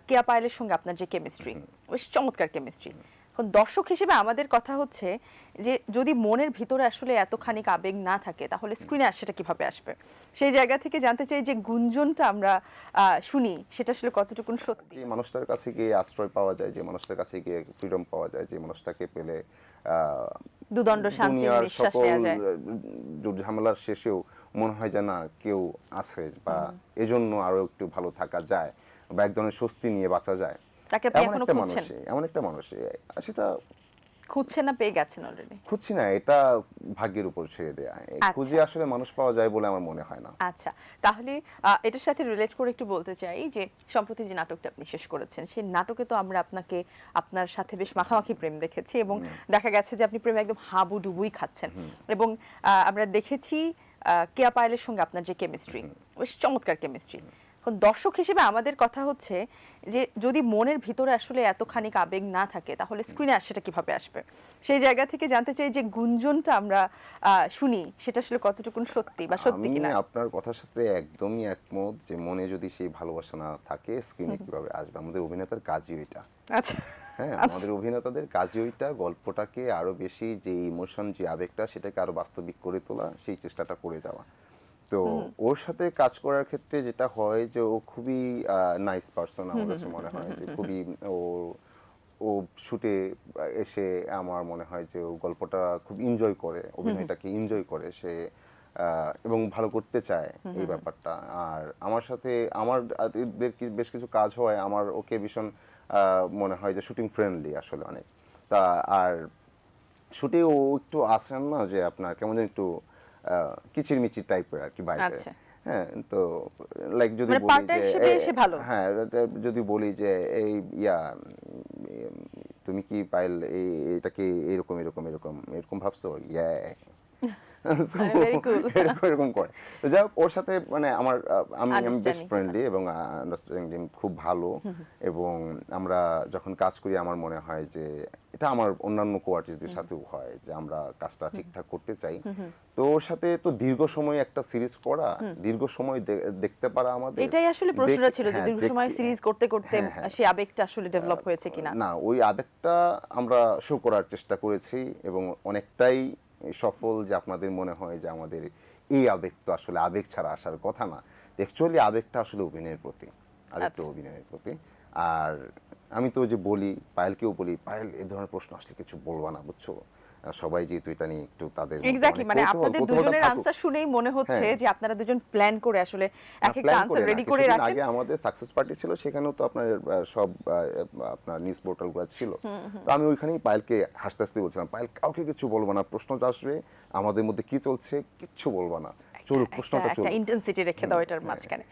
কেয়া পায়েলের সঙ্গে আপনার যে কেমিস্ট্রি, বেশ চমৎকার কেমিস্ট্রি। এখন দর্শক হিসেবে আমাদের কথা হচ্ছে যে যদি মনের ভিতরে আসলে এতখানি আবেগ না থাকে তাহলে স্ক্রিনে সেটা কিভাবে আসবে? সেই জায়গা থেকে জানতে চাই যে গুঞ্জনটা আমরা শুনি সেটা আসলে কতটুকু সত্যি। যে মানুষটার কাছে গিয়ে আশ্রয় পাওয়া যায়, যে মানুষটার কাছে গিয়ে ফ্রিডম পাওয়া যায়, যে মানুষটাকে পেলে দুদণ্ড শান্তির দুনিয়ার নিঃশ্বাস সকল নেওয়া যায়। ঝামেলার শেষেও মনে হয় যে না কেউ আছে, বা এজন্য আরো একটু ভালো থাকা যায়, বা এক ধরনের স্বস্তি নিয়ে বাঁচা যায়। তাকে আপনি এমন এখনো একটা খুঁজছেন? মানুষই, এমন একটা মানুষই সেটা খুঁজছেন না পেয়ে গেছেন অলরেডি? খুঁজছি না, এটা ভাগ্যের উপর ছেড়ে দেয়া। খুঁজে আসলে মানুষ পাওয়া যায় বলে আমার মনে হয় না। আচ্ছা, তাহলে এটার সাথে রিলেট করে একটু বলতে চাই যে সম্প্রতি যে নাটকটা আপনি শেষ করেছেন সেই নাটকে তো আমরা আপনাকে আপনার সাথে বেশ মাখামাখি প্রেম দেখেছি এবং দেখা গেছে যে আপনি প্রেমে একদম হাবুডুবুই খাচ্ছেন এবং আমরা দেখেছি কেয়া পায়েলের সঙ্গে আপনার যে কেমিস্ট্রি, বেশ চমৎকার কেমিস্ট্রি। এখন দর্শক হিসেবে আমাদের কথা হচ্ছে যে যদি মনের ভিতরে আসলে এতখানি আবেগ না থাকে তাহলে স্ক্রিনে সেটা কিভাবে আসবে? সেই জায়গা থেকে জানতে চাই যে গুঞ্জনটা আমরা শুনি সেটা আসলে কতটুকু সত্যি বা সত্যি আমি কিনা। আপনার কথার সাথে একদমই একমত যে মনে যদি সেই ভালোবাসা না থাকে স্ক্রিনে কিভাবে আসবে। আমাদের অভিনেতার কাজই ওইটা। আচ্ছা, হ্যাঁ, আমাদের অভিনেতাদের কাজই ওইটা, গল্পটাকে আরো বেশি যে ইমোশন, যে আবেগটা, সেটাকে আরো বাস্তবিক করে তোলা, সেই চেষ্টাটা করে যাওয়া। তো ওর সাথে কাজ করার ক্ষেত্রে যেটা হয় যে ও খুবই নাইস পারসন। আমার কাছে মনে হয় যে খুবই ও ও শুটে এসে আমার মনে হয় যে ও গল্পটা খুব এনজয় করে, অভিনয়টাকে এনজয় করে সে, এবং ভালো করতে চায় এই ব্যাপারটা। আর আমার সাথে আমার বেশ কিছু কাজ হয়, আমার ওকে ভীষণ মনে হয় যে শুটিং ফ্রেন্ডলি আসলে অনেক। তা আর শুটে ও একটু আসেন না যে আপনার কেমন যেন একটু কিচিরমিচির টাইপের আর কি বাইরে। আচ্ছা, হ্যাঁ, তো লাইক যদি মানে বলি পার্টনার যে হিসেবে সে ভালো। হ্যাঁ, যদি বলি যে এই ইয়া তুমি কি পাইল এটাকে এরকম এরকম এরকম এরকম ভাবছো, ইয়া So, মানে ভেরি কুল। এরকম এরকম করে। তো যাই হোক, ওর সাথে মানে আমার আমি আমি বেশ আন্ডারস্ট্যান্ডিং ফ্রেন্ডলি এবং আন্ডারস্ট্যান্ডিং খুব ভালো। এবং আমরা যখন কাজ করি আমার মনে হয় যে এটা আমার অন্যান্য কো আর্টিস্টদের সাথেও হয় যে আমরা কাজটা ঠিকঠাক করতে চাই। তো ওর সাথে তো দীর্ঘ সময় একটা সিরিজ করা, দীর্ঘ সময় দেখতে পারা আমাদের, এটাই আসলে প্রশ্নটা ছিল যে হ্যাঁ, দীর্ঘ সময় সিরিজ করতে করতে হ্যাঁ, হ্যাঁ, সেই আবেগটা আসলে ডেভেলপ হয়েছে কিনা। না ওই আবেগটা আমরা শো করার চেষ্টা করেছি এবং অনেকটাই সফল। যে আপনাদের মনে হয় যে আমাদের এই আবেগ তো আসলে আবেগ ছাড়া আসার কথা না, অ্যাকচুয়ালি আবেগটা আসলে অভিনয়ের প্রতি, আবেগটা অভিনয়ের প্রতি। আর আমি তো যে বলি, পায়েলকেও বলি, পায়েল এই ধরনের প্রশ্ন আসলে কিছু বলবা না, বুঝছো, সবাই যেহেতু এটা নিয়ে একটু তাদের এক্স্যাক্টলি, মানে আপনাদের দুজনের থাকুক। আনসার শুনেই মনে হচ্ছে হ্যাঁ, যে আপনারা দুজন প্ল্যান করে আসলে এক একটা প্ল্যান আনসার করে না, রেডি করে কিছুদিন রাখেন। আগে আমাদের সাকসেস পার্টি ছিল, সেখানেও তো আপনার সব আপনার নিউজ পোর্টালগুলো ছিল। তো আমি ওইখানেই পায়েলকে হাসতে হাসতে বলছিলাম, পায়েল কাউকে কিছু বলবো না, প্রশ্ন আসবে আমাদের মধ্যে কি চলছে কিচ্ছু বলবো না, চলুক প্রশ্নটা একটা চলুক। ইন্টেন্সিটি রেখে দাও এটার মাঝখানে।